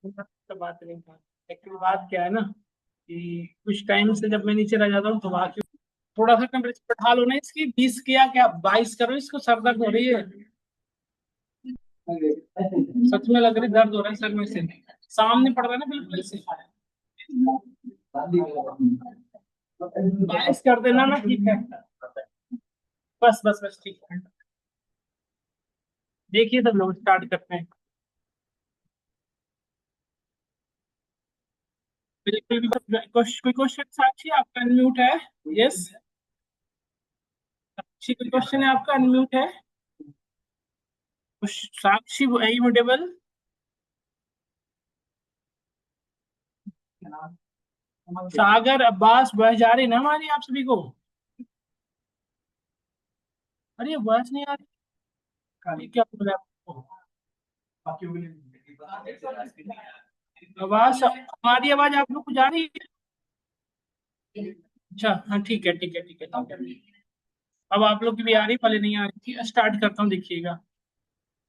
तो बात नहीं था। एक्चुअली बात क्या है ना कि कुछ टाइम से जब मैं नीचे रह जाता हूँ तो वहाँ की थोड़ा सा टेम्परेचर बढ़ा लो ना, इसकी 20 किया क्या 22 करो, इसको सर दर्द हो रही है। सच में लग रही दर्द हो रहा है सर में से, सामने पड़ रहा है ना बिल्कुल इससे। 22 कर देना ना, ठीक है। बस बस बस ठीक है। देखिए तब लोग स्टार्ट करते हैं। बिल्कुल भी कोई क्वेश्चन साक्षी आपका अनम्यूट है। यस, साक्षी कोई क्वेश्चन है आपका अनम्यूट है। साक्षी एवोडेबल। सागर अब्बास बस जा रही ना हमारी आप सभी को। अरे ये बस नहीं आ रही, ये क्या बोला आपको? आवाज हमारी आवाज आप लोग को जा रही है? अच्छा हाँ ठीक है ठीक है ठीक है ठीक है। अब आप लोग की भी आ रही, पहले नहीं आ रही थी। स्टार्ट करता हूँ देखिएगा।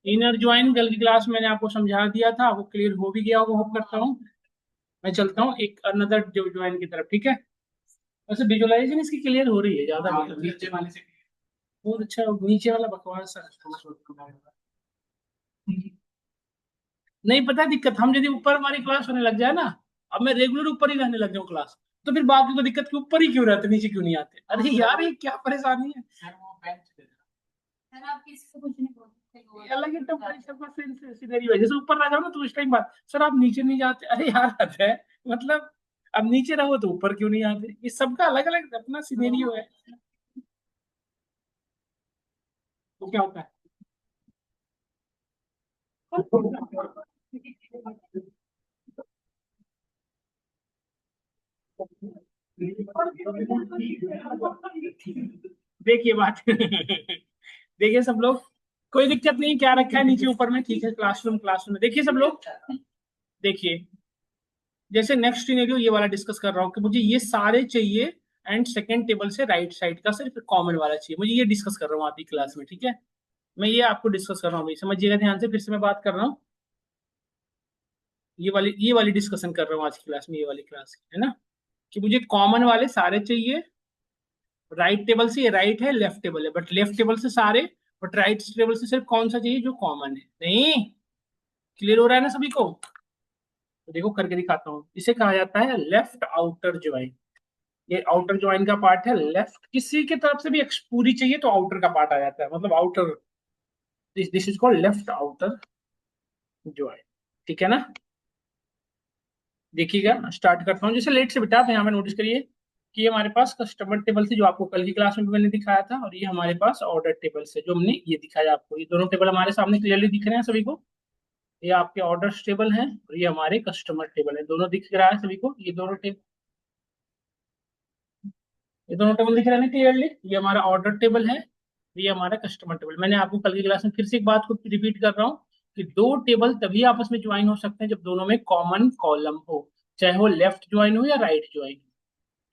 इनर ज्वाइन कल की क्लास मैंने आपको समझा दिया था, वो क्लियर हो भी गया होगा, होप करता हूँ। मैं चलता हूँ एक अनदर जो ज्वाइन की तरफ, ठीक है। वैसे विजुअलाइजेशन इसकी क्लियर हो रही है ज्यादा नीचे वाले से। बहुत अच्छा, नीचे वाला बकवास है। नहीं पता दिक्कत, हम यदि ऊपर हमारी क्लास होने लग जाए ना, अब मैं रेगुलर ऊपर ही रहने लग जाऊँ क्लास, तो फिर बाकी को दिक्कत कि ऊपर ही क्यों रहते नीचे क्यों नहीं आते। अरे यार ये क्या परेशानी है। ये अलग ही टेम्परेचर का सिनेरियो है। जैसे ऊपर आ जाओ ना तो उस टाइम बात, सर आप नीचे नहीं जाते, अरे यार हद है। मतलब अब नीचे रहो तो ऊपर क्यों नहीं आते, ये सबका अलग अलग अपना सिनेरियो है। तो क्या होता है। देखिए बात देखिए सब लोग, कोई दिक्कत नहीं, क्या रखा है नीचे ऊपर में, ठीक है। क्लासरूम क्लासरूम में देखिए सब लोग। देखिए जैसे नेक्स्ट सिनेरियो ये वाला डिस्कस कर रहा हूँ कि मुझे ये सारे चाहिए, एंड सेकंड टेबल से राइट साइड का सिर्फ कॉमन वाला चाहिए मुझे, ये डिस्कस कर रहा हूँ आपकी क्लास में, ठीक है। मैं ये आपको डिस्कस कर रहा हूँ भाई, समझिएगा ध्यान से, फिर से मैं बात कर रहा हूँ। ये वाली डिस्कशन कर रहा हूँ आज की क्लास में, ये वाली क्लास है ना, कि मुझे कॉमन वाले सारे चाहिए। राइट टेबल से, ये राइट है लेफ्ट टेबल है, बट लेफ्ट टेबल से सारे, बट राइट टेबल से सिर्फ कौन सा चाहिए जो कॉमन है। नहीं क्लियर हो रहा है ना सभी को? तो देखो करके दिखाता हूँ, इसे कहा जाता है लेफ्ट आउटर ज्वाइन। ये आउटर ज्वाइन का पार्ट है लेफ्ट, किसी की तरफ से भी पूरी चाहिए तो आउटर का पार्ट आ जाता है, मतलब outer, this is called left outer join, ठीक है ना। देखिएगा स्टार्ट करता हूँ, जैसे लेट से बेटा, आप यहाँ पे नोटिस करिए कि ये हमारे पास कस्टमर टेबल से जो आपको कल की क्लास में भी मैंने दिखाया था, और ये हमारे पास ऑर्डर टेबल से जो हमने ये दिखाया आपको, ये दोनों टेबल हमारे सामने क्लियरली दिख रहे हैं सभी को। ये आपके ऑर्डर टेबल है और ये हमारे कस्टमर टेबल है, दोनों दिख रहा है सभी को, ये दोनों टेबल दिख रहे हैं क्लियरली। ये हमारा ऑर्डर टेबल है, ये हमारा कस्टमर टेबल। मैंने आपको कल की क्लास में फिर से एक बात को रिपीट कर रहा हूँ कि दो टेबल तभी आपस में ज्वाइन हो सकते हैं जब दोनों में कॉमन कॉलम हो, चाहे वो लेफ्ट ज्वाइन हो या राइट ज्वाइन हो,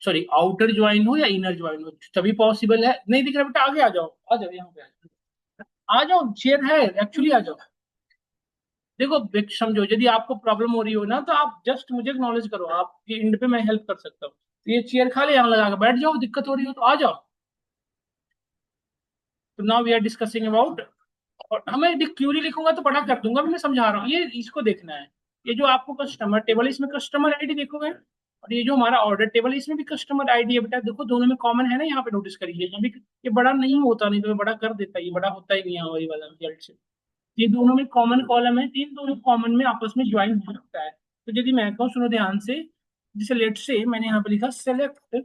सॉरी आउटर ज्वाइन हो या इनर ज्वाइन हो, तभी पॉसिबल है। नहीं दिख रहा बेटा, आगे आ जाओ, आ जाओ यहाँ पे, आ जाओ, चेयर है एक्चुअली, आ जाओ। देखो समझो, यदि आपको प्रॉब्लम हो रही हो ना तो आप जस्ट मुझे एक्नॉलेज करो, आपकी एंड पे मैं हेल्प कर सकता हूँ। तो ये चेयर खाली यहाँ लगा के बैठ जाओ, दिक्कत हो रही हो तो आ जाओ। तो now we are discussing about, और हमें क्यूरी लिखूंगा तो बड़ा कर दूंगा, मैं समझा रहा हूँ, ये इसको देखना है। ये जो आपको कस्टमर टेबल है इसमें कस्टमर आईडी देखोगे, और ये जो हमारा ऑर्डर टेबल है इसमें भी कस्टमर आईडी है बेटा, देखो दोनों में कॉमन है ना, यहाँ पे नोटिस करिए, यहाँ भी ये बड़ा नहीं होता, नहीं तो ये बड़ा कर देता है, ये बड़ा होता ही नहीं है वही वाला रिजल्ट से। ये दोनों में कॉमन कॉलम है, तीन दोनों कॉमन में आपस में ज्वाइन हो सकता है। तो यदि मैं कहूँ, सुनो ध्यान से, जैसे लेट से मैंने यहाँ पे लिखा select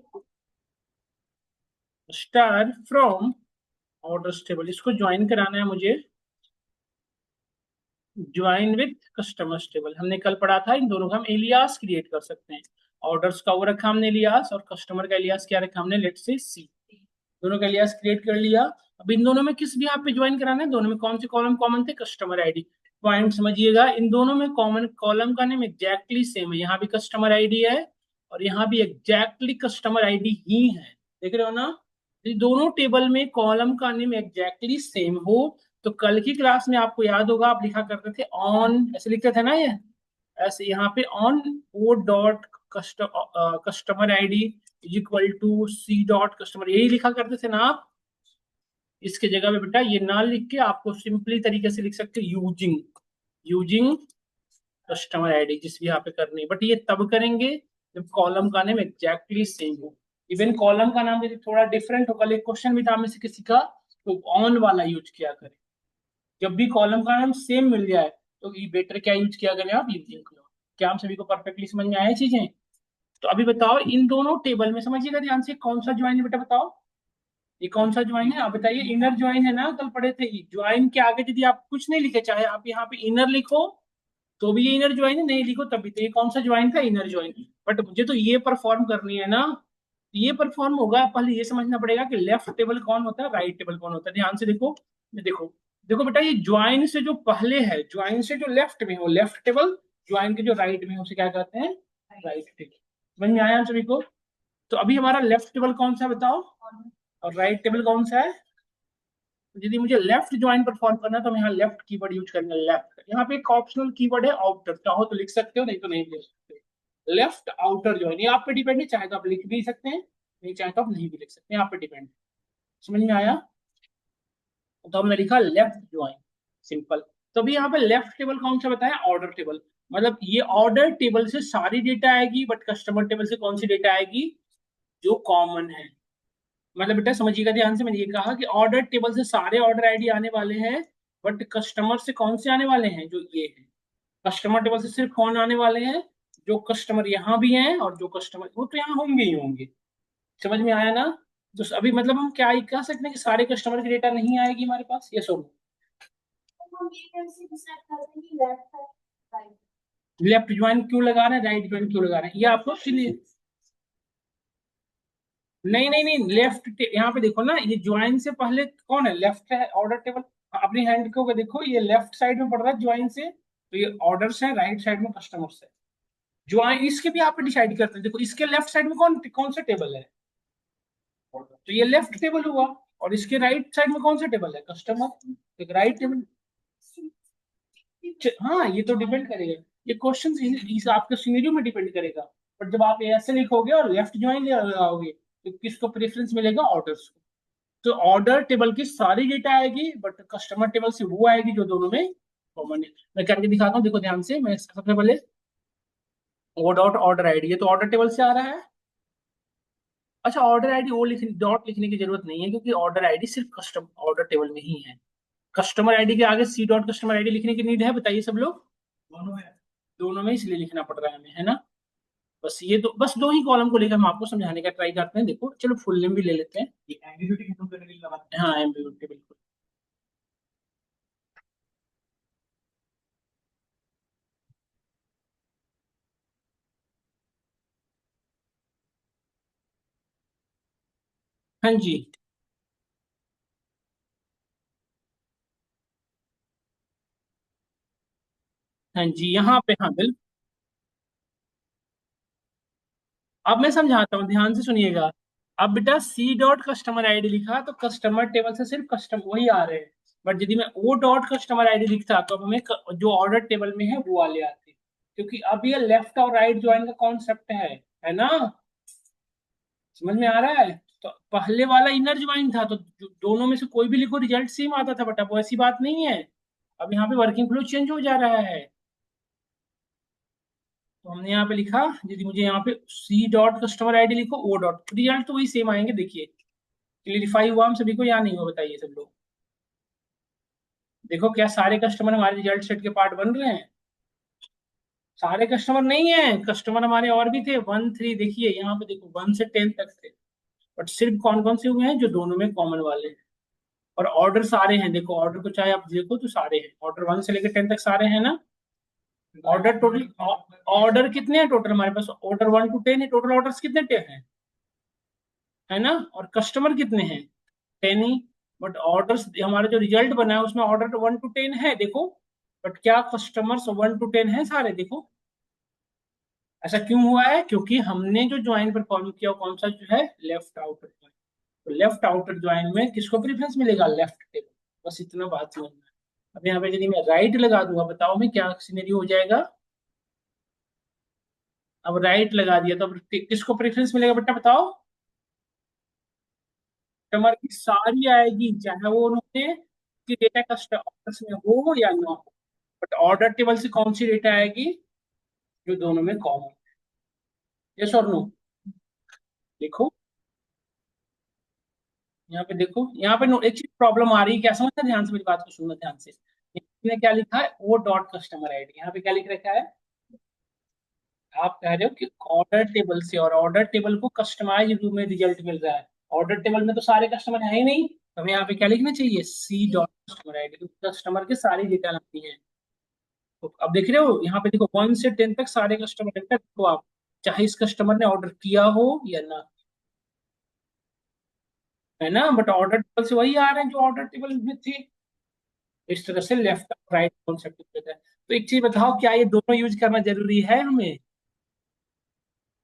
star from order table, इसको ज्वाइन कराना है मुझे, ज्वाइन विथ कस्टमर्स टेबल। हमने कल पढ़ा था इन दोनों का हम एलियास क्रिएट कर सकते हैं। ऑर्डर्स का वो रखा हमने एलियास, और कस्टमर का एलियास क्या रखा हमने, लेट से सी। दोनों का एलियास क्रिएट कर लिया। अब इन दोनों में किस भी आप पे ज्वाइन कराना है, दोनों में कौन से कॉलम कॉमन थे, कस्टमर आईडी। पॉइंट समझिएगा, इन दोनों में कॉमन कॉलम का नेम एग्जैक्टली सेम है, यहाँ भी कस्टमर आईडी है और यहाँ भी एग्जैक्टली कस्टमर आईडी ही है, देख रहे हो ना। ये दोनों टेबल में कॉलम का नेम एग्जैक्टली सेम हो, तो कल की क्लास में आपको याद होगा आप लिखा करते थे ऑन, ऐसे लिखते थे ना ये, ऐसे यहाँ पे on O dot customer ID is equal to C dot customer, यही लिखा करते थे ना आप। इसके जगह पे बेटा ये ना लिख के आपको सिंपली तरीके से लिख सकते हो यूजिंग, यूजिंग कस्टमर आईडी, जिस भी यहाँ पे करनी है। बट ये तब करेंगे जब कॉलम का नेम एग्जैक्टली सेम हो। इवन कॉलम का नाम यदि थोड़ा डिफरेंट होगा, लेकिन क्वेश्चन भी था में से किसी का, तो ऑन वाला यूज किया करें। जब भी कॉलम का नाम सेम मिल जाए तो ये बेटर क्या यूज किया करें आप, यूजिंग। क्या हम सभी को परफेक्टली समझ में आया चीजें? तो अभी बताओ इन दोनों टेबल में समझिएगा ध्यान से, कौन सा ज्वाइन है बेटा बताओ, ये कौन सा ज्वाइन है आप बताइए? इनर ज्वाइन है ना, कल पढ़े थे। ज्वाइन के आगे यदि आप कुछ नहीं लिखे, चाहे आप यहाँ पे इनर लिखो तो भी ये इनर ज्वाइन है, नहीं लिखो तब भी, तो ये कौन सा ज्वाइन था, इनर ज्वाइन। बट मुझे तो ये परफॉर्म करनी है ना, ये परफॉर्म होगा पहले ये समझना पड़ेगा कि लेफ्ट टेबल कौन होता है, राइट टेबल कौन होता है। ध्यान से देखो, देखो देखो बेटा, ये ज्वाइन से जो पहले है, ज्वाइन से जो लेफ्ट में हो लेफ्ट टेबल, ज्वाइन के जो राइट में है उसे क्या कहते हैं, राइट टेबल। समझ में आया सभी को? तो अभी हमारा लेफ्ट टेबल कौन सा है बताओ, और राइट टेबल कौन सा है? यदि मुझे लेफ्ट ज्वाइन परफॉर्म करना है तो मैं यहाँ लेफ्ट कीवर्ड यूज करेंगे, लेफ्ट। यहाँ पे एक ऑप्शनल कीवर्ड है आउटर, चाहो तो लिख सकते हो, नहीं तो नहीं लिख सकते। लेफ्ट आउटर ज्वाइन, ये आप पे डिपेंड है, चाहे तो आप लिख भी सकते हैं, नहीं चाहे तो आप नहीं भी लिख सकते हैं, आप पे डिपेंड। समझ में आया? तो हमने लिखा लेफ्ट ज्वाइन, सिंपल। तो अभी यहाँ पे लेफ्ट टेबल कौन सा बताया, ऑर्डर टेबल। मतलब ये ऑर्डर टेबल से सारी डेटा आएगी, बट कस्टमर टेबल से कौन सी डेटा आएगी, जो कॉमन है। मतलब बेटा समझिएगा ध्यान से, मैंने ये कहा कि ऑर्डर टेबल से सारे ऑर्डर आईडी आने वाले हैं, बट कस्टमर से कौन से आने वाले हैं, जो ये है। कस्टमर टेबल से सिर्फ कौन आने वाले हैं, जो कस्टमर यहाँ भी हैं, और जो कस्टमर वो तो यहाँ होंगे ही होंगे। समझ में आया ना? तो अभी मतलब हम क्या कह सकते हैं कि सारे कस्टमर की डेटा नहीं आएगी हमारे पास, ये सुनो। लेफ्ट ज्वाइन क्यों लगा रहे हैं, राइट ज्वाइन क्यों लगा रहे हैं, ये आपको नहीं नहीं नहीं, लेफ्ट यहाँ पे देखो ना, ये ज्वाइन से पहले कौन है, लेफ्ट है ऑर्डर टेबल। अपनी हैंड को देखो, ये लेफ्ट साइड में पड़ रहा है ज्वाइन से, तो ये ऑर्डर्स है, राइट साइड में कस्टमर्स है। ज्वाइन इसके भी आप डिसाइड करते हैं, देखो इसके लेफ्ट साइड में कौन कौन सा टेबल है, तो ये लेफ्ट टेबल हुआ। और इसके राइट साइड में कौन सा टेबल है, कस्टमर, एक राइट टेबल। हाँ ये तो डिपेंड करेगा, ये क्वेश्चन इस आपके सिनेरियो में डिपेंड करेगा। पर जब आप ऐसे लिखोगे और लेफ्ट ज्वाइन लगाओगे तो किसको प्रेफरेंस मिलेगा, ऑर्डर्स को। तो ऑर्डर टेबल की सारी डेटा आएगी, बट कस्टमर टेबल से वो आएगी जो दोनों में कॉमन है। मैं करके दिखाता हूँ, देखो ध्यान से। मैं सबसे पहले वो डॉट ऑर्डर आईडी, ये तो ऑर्डर टेबल से आ रहा है। अच्छा ऑर्डर आईडी वो लिखने, डॉट लिखने की जरूरत नहीं है, क्योंकि ऑर्डर आईडी सिर्फ कस्टम ऑर्डर टेबल में ही है। कस्टमर आईडी के आगे सी डॉट कस्टमर आईडी लिखने की नीड है, बताइए सब लोग? दोनों में, दोनों में इसलिए लिखना पड़ रहा है हमें, है ना? बस ये दो, बस दो ही कॉलम को लेकर हम आपको समझाने का ट्राई करते हैं। देखो चलो फुल नेम भी ले लेते हैं, ये एम्बिग्यूटी खत्म करने के लिए लगाते हैं। हाँ एम्बिग्यूटी बिल्कुल। हाँ जी, हाँ जी, यहाँ पे हाँ बिल्कुल। अब मैं समझाता हूँ, ध्यान से सुनिएगा। अब बेटा सी डॉट कस्टमर आईडी लिखा तो कस्टमर टेबल से सिर्फ कस्टमर वही आ रहे हैं। बट यदि मैं ओ डॉट कस्टमर आईडी लिखता तो अब हमें जो ऑर्डर टेबल में है वो वाले आते, क्योंकि अब ये लेफ्ट और राइट ज्वाइन का कॉन्सेप्ट है ना? समझ में आ रहा है? तो पहले वाला इनर ज्वाइन था, तो दोनों में से कोई भी लिखो रिजल्ट सेम आता था, बट अब वैसी बात नहीं है। अब यहाँ पे वर्किंग फ्लो चेंज हो जा रहा है। तो हमने यहाँ पे लिखा, यदि मुझे यहाँ पे सी डॉट कस्टमर आईडी लिखो ओ डॉट, रिजल्ट तो वही सेम आएंगे। देखिए क्लियरिफाई हुआ हम सभी को या नहीं हुआ, बताइए सब लोग? देखो क्या सारे कस्टमर हमारे रिजल्ट सेट के पार्ट बन रहे हैं? सारे कस्टमर नहीं है, कस्टमर हमारे और भी थे, 1 3, देखिए यहाँ पे देखो 1 से 10 तक थे। बट सिर्फ कौन कौन से हुए हैं, जो दोनों में कॉमन वाले हैं। और ऑर्डर सारे हैं, देखो ऑर्डर को चाहे आप देखो तो सारे हैं, ऑर्डर 1 से लेकर 10 तक सारे हैं ना? ऑर्डर टोटल, ऑर्डर कितने हैं टोटल हमारे पास, ऑर्डर 1 to 10 है, टोटल ऑर्डर कितने हैं, है ना? और कस्टमर कितने हैं, 10 ही। बट ऑर्डर्स हमारा जो रिजल्ट बना है उसमें ऑर्डर 1 to 10 है, देखो। बट क्या कस्टमर्स 1 to 10 है सारे, देखो। ऐसा क्यों हुआ है, क्योंकि हमने जो ज्वाइन परफॉर्म किया वो कौन सा जो है, लेफ्ट आउटर ज्वाइन। तो लेफ्ट आउटर ज्वाइन में किसको प्रेफरेंस मिलेगा, लेफ्ट टेबल। बस इतना बात समझना है। अब यहाँ पे यदि मैं राइट लगा दूंगा, बताओ मैं क्या सिनेरियो हो जाएगा। अब राइट लगा दिया तो अब किसको प्रेफरेंस मिलेगा बेटा बताओ? कस्टमर की सारी आएगी, चाहे वो उन्होंने कि डेटा कस्टमर्स में हो या ना हो, बट ऑर्डर टेबल से कौन सी डेटा आएगी? जो दोनों में कॉमन। यस और नो? देखो यहाँ पे, देखो यहाँ पे एक चीज प्रॉब्लम आ रही है, क्या समझना, ध्यान से मेरी बात को सुनना ध्यान से। इसने क्या लिखा है, वो डॉट कस्टमर आईडी, यहाँ पे क्या लिख रखा है? आप कह रहे हो कि ऑर्डर टेबल से, और ऑर्डर टेबल को कस्टमाइज रूप में रिजल्ट मिल रहा है। ऑर्डर टेबल में तो सारे कस्टमर है ही नहीं, तो हमें यहाँ पे क्या लिखना चाहिए? सी डॉट कस्टमर आईडी, तो कस्टमर के सारी डेटा लगती है। तो अब देख रहे हो यहाँ पे, देखो 1 से 10 तक सारे कस्टमर डेटा देखो आप, चाहे इस कस्टमर ने ऑर्डर किया हो या ना, है ना? बट ऑर्डर टेबल से वही आ रहे हैं जो ऑर्डर टेबल में थे। इस तरह से लेफ्ट और राइट कॉन्सेप्ट होता है। तो एक चीज बताओ, क्या ये दोनों यूज करना जरूरी है हमें?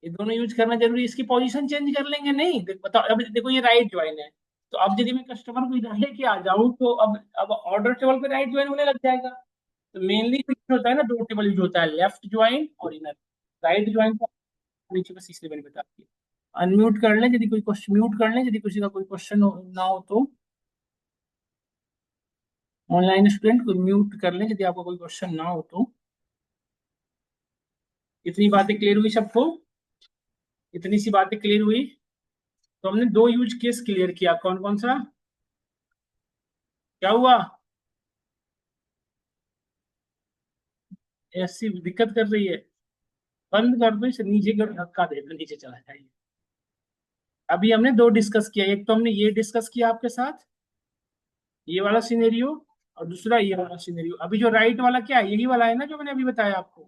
ये दोनों यूज करना जरूरी है? इसकी पोजीशन चेंज कर लेंगे नहीं? बताओ, अब देखो ये राइट ज्वाइन है, तो अब यदि मैं कस्टमर को इधर लेके आ जाऊं तो अब ऑर्डर टेबल पे राइट ज्वाइन होने लग जाएगा। तो मेनली होता है ना, दो टेबल यूज होता है, लेफ्ट ज्वाइन और इनर। राइट ज्वाइन को नीचे बस इसलिए मैंने बता दिया। अनम्यूट कर लें यदि कोई क्वेश्चन, म्यूट कर लें यदि किसी का कोई क्वेश्चन ना हो तो। ऑनलाइन स्टूडेंट को म्यूट कर लें यदि आपका कोई क्वेश्चन ना हो तो। इतनी बातें क्लियर हुई सबको? इतनी सी बातें क्लियर हुई? तो हमने दो यूज केस क्लियर किया, कौन कौन सा? क्या हुआ? ऐसी दिक्कत कर रही है? बंद कर दो इसे, नीचे कर, धक्का दे दो, नीचे चला जाइए। अभी हमने दो डिस्कस किया, एक तो हमने ये डिस्कस किया आपके साथ, ये वाला सिनेरियो, और दूसरा ये वाला सिनेरियो। अभी जो राइट वाला क्या है, यही वाला है ना जो मैंने अभी बताया आपको।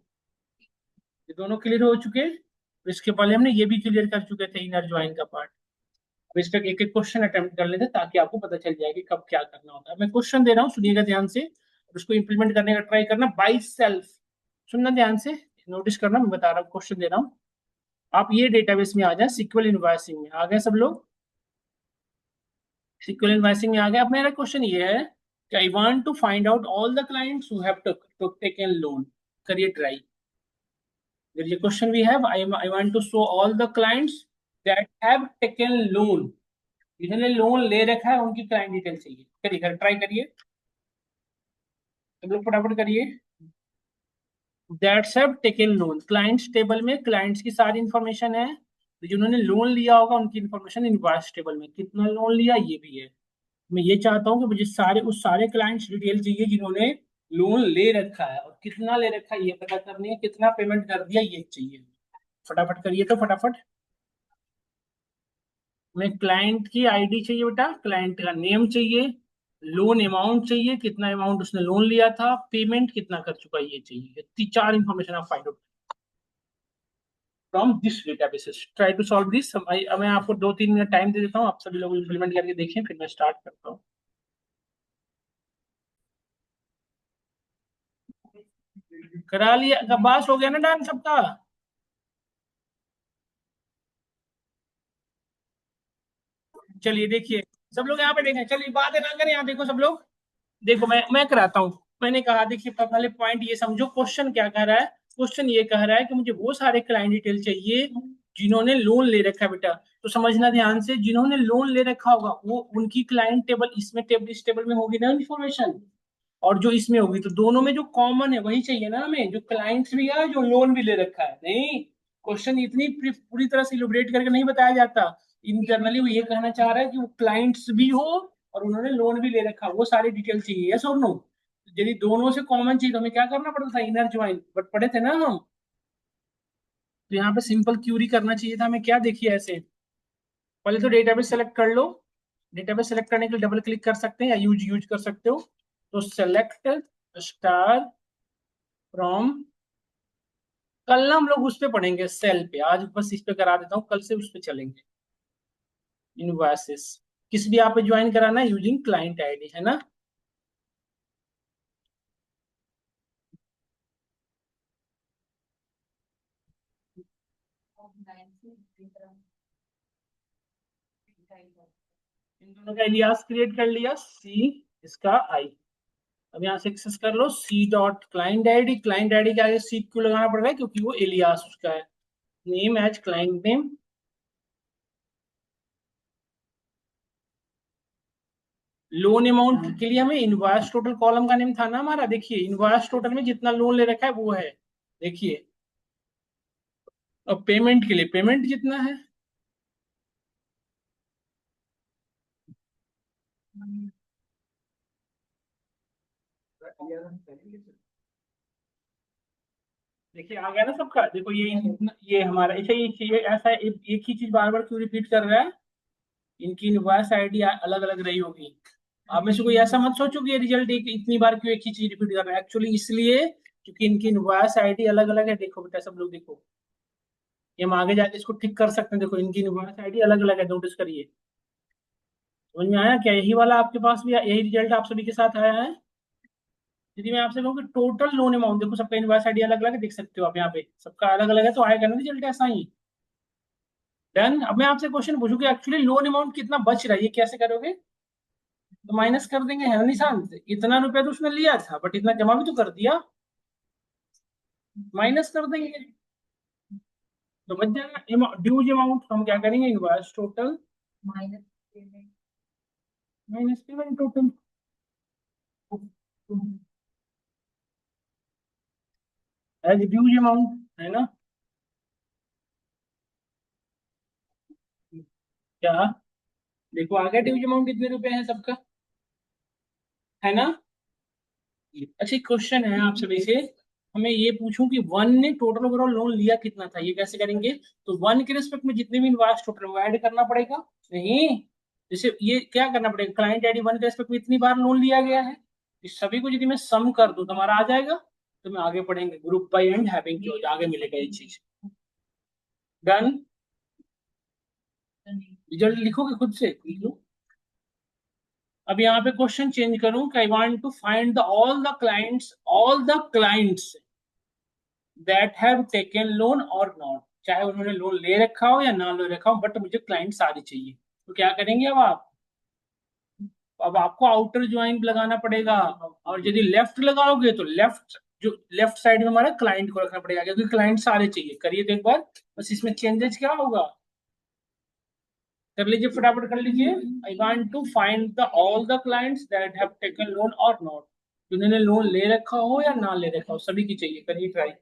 ये दोनों क्लियर हो चुके हैं। तो इसके पहले हमने ये भी क्लियर कर चुके थे, इनर ज्वाइन का पार्ट। अब इस पर एक एक क्वेश्चन अटेम्प्ट कर लेते हैं ताकि आपको पता चल जाए कि कब क्या करना होता है। मैं क्वेश्चन दे रहा हूँ, सुनिएगा ध्यान से, और उसको इंप्लीमेंट करने का ट्राई करना बाई सेल्फ। सुनना ध्यान से, नोटिस करना, मैं बता रहा हूँ, क्वेश्चन दे रहा हूँ। आप ये डेटाबेस में आ जाए, सिक्वल इनवॉइसिंग में आ गए सब लोग? सिक्वल इनवॉइसिंग में आ गए। अब मेरा क्वेश्चन ये है कि I want to find out all the clients who have to taken loan. करिए try. There is a question we have. I want to show all the clients that have taken loan. जिन्होंने loan ले रखा है उनकी client detail चाहिए। करिए, try करिए, सब लोग फटाफट करिए। That's have taken loan, clients table में क्लाइंट्स की सारी इंफॉर्मेशन है, तो जिन्होंने लोन लिया होगा उनकी इंफॉर्मेशन इनवॉइस टेबल में, कितना लोन लिया ये भी है। मैं ये चाहता हूँ कि मुझे सारे उस सारे क्लाइंट्स डिटेल चाहिए जिन्होंने लोन ले रखा है, और कितना ले रखा है ये पता करनी है, कितना पेमेंट कर दिया ये चाहिए। फटाफट करिए तो फटाफट। मैं क्लाइंट की आईडी चाहिए बेटा, क्लाइंट का नेम चाहिए, लोन अमाउंट चाहिए, कितना अमाउंट उसने लोन लिया था, पेमेंट कितना कर चुका है ये चाहिए। इतनी चार इंफॉर्मेशन आप find out from this databases. Try to solve this. मैं आपको 2-3 मिनट टाइम दे देता हूँ, आप सभी लोग इम्प्लीमेंट करके देखें, फिर मैं स्टार्ट करता हूँ। करा लिया? बस हो गया ना डन सबका? चलिए देखिए, सब लोग यहाँ पे देखें, चलिए बात है ना करें, यहाँ देखो सब लोग। देखो मैं कराता हूँ। मैंने कहा, देखिए पहले पॉइंट ये समझो, क्वेश्चन क्या कह रहा है। क्वेश्चन ये कह रहा है कि मुझे वो सारे क्लाइंट डिटेल चाहिए जिन्होंने लोन ले रखा है बेटा। तो समझना ध्यान से, जिन्होंने लोन ले रखा होगा वो उनकी क्लाइंट टेबल इसमें, टेबल इस टेबल में होगी ना इन्फॉर्मेशन, और जो इसमें होगी, तो दोनों में जो कॉमन है वही चाहिए ना हमें, जो क्लाइंट्स भी है जो लोन भी ले रखा है। नहीं, क्वेश्चन इतनी पूरी तरह से इलुबरेट करके नहीं बताया जाता। इंटरनली वो ये कहना चाह रहा है कि वो क्लाइंट्स भी हो और उन्होंने लोन भी ले रखा, वो सारी डिटेल चाहिए। यस और नो? यदि दोनों से कॉमन चाहिए तो हमें क्या करना पड़ता था? इनर ज्वाइन, बट पढ़े थे ना हम। तो यहाँ पे सिंपल क्यूरी करना चाहिए था हमें, क्या देखिए ऐसे। पहले तो डेटाबेस सेलेक्ट कर लो। डेटाबेस सेलेक्ट करने के लिए डबल क्लिक कर सकते हैं या यूज यूज कर सकते हो। तो सेलेक्ट स्टार फ्रॉम, कल ना हम लोग उस पे पढ़ेंगे सेल पे, आज बस इस पे करा देता हूँ, कल से उस पे चलेंगे। इनवॉइसेस किस भी आप ज्वाइन कराना है, यूजिंग क्लाइंट आईडी, है ना? इन दोनों का एलियास क्रिएट कर लिया, सी इसका आई। अब यहाँ से एक्सेस कर लो C dot client ID. Client ID के आगे सी क्यों लगाना पड़ रहा है? क्योंकि वो एलियास उसका है। Name as client name, loan amount के लिए हमें इनवॉइस टोटल कॉलम का नेम था ना हमारा, देखिए इनवॉइस टोटल में जितना लोन ले रखा है वो है, देखिए। अब पेमेंट के लिए पेमेंट जितना है, देखिए आ गया ना सबका, देखो ये हमारा ऐसा, ये ऐसा एक ही चीज बार बार क्यों रिपीट कर रहा है, इनकी इनवॉइस आईडी अलग अलग रही होगी। आप में से कोई ऐसा मत सोचो कि ये रिजल्ट एक इतनी बार क्यों एक ही चीज रिपीट कर रहा है, एक्चुअली इसलिए क्योंकि इनकी इनवॉइस आईडी अलग अलग है। देखो बेटा सब लोग देखो, ये हम आगे जाके इसको ठीक कर सकते हैं, देखो इनकी इनवॉइस आईडी अलग अलग है, नोटिस करिए। समझ में आया क्या, यही वाला आपके पास भी यही रिजल्ट आप सभी के साथ आया है। यदि मैं आपसे कहूँ कि टोटल लोन अमाउंट, देखो सबका इनवॉइस आईडी अलग अलग है, देख सकते हो आप यहाँ पे सबका अलग अलग है, तो आएगा ना रिजल्ट ऐसा ही। डन। अब मैं आपसे क्वेश्चन पूछूं कि एक्चुअली लोन अमाउंट कितना बच रहा है, ये कैसे करोगे? तो माइनस कर देंगे, है निशान से, इतना रुपया तो उसने लिया था बट इतना जमा भी तो कर दिया, माइनस कर देंगे तो बच जाएगा ड्यूज अमाउंट। तो हम क्या करेंगे, invoice total minus payment total, as dues amount, है ना? क्या, देखो आ गया ड्यूज अमाउंट कितने रुपए है सबका, है ना? अच्छा क्वेश्चन है आप सभी से, हमें ये पूछूं कि वन ने टोटल ओवरऑल लोन लिया कितना था, ये कैसे करेंगे? तो वन के रिस्पेक्ट में जितने भी इनवॉइस टोटल वो ऐड करना पड़ेगा, नहीं? जैसे ये क्या करना पड़ेगा, क्लाइंट आईडी वन के रिस्पेक्ट में इतनी बार लोन लिया गया है, इस सभी को यदि मैं सम कर दूं तो हमारा आ जाएगा। तो मैं आगे पढ़ेंगे group by and having close, आगे मिलेगा ये चीज। डन। रिजल्ट लिखोगे खुद से, लिख लो। अब यहाँ पे क्वेश्चन चेंज करूं कि I want to find the all the clients that have taken loan or not, चाहे उन्होंने लोन ले रखा हो या ना ले रखा हो, बट मुझे क्लाइंट सारे चाहिए। तो क्या करेंगे अब आप, अब आपको आउटर ज्वाइन लगाना पड़ेगा, और यदि लेफ्ट लगाओगे तो लेफ्ट, जो लेफ्ट साइड में हमारा क्लाइंट को रखना पड़ेगा, क्योंकि क्लाइंट सारे चाहिए। करिए तो एक बार, बस इसमें चेंजेस क्या होगा, कर लीजिए फटाफट कर लीजिए। I want to find the all the clients that have taken loan or not, जिन्होंने लोन ले रखा हो या ना ले रखा हो, सभी की चाहिए। करिए ट्राई।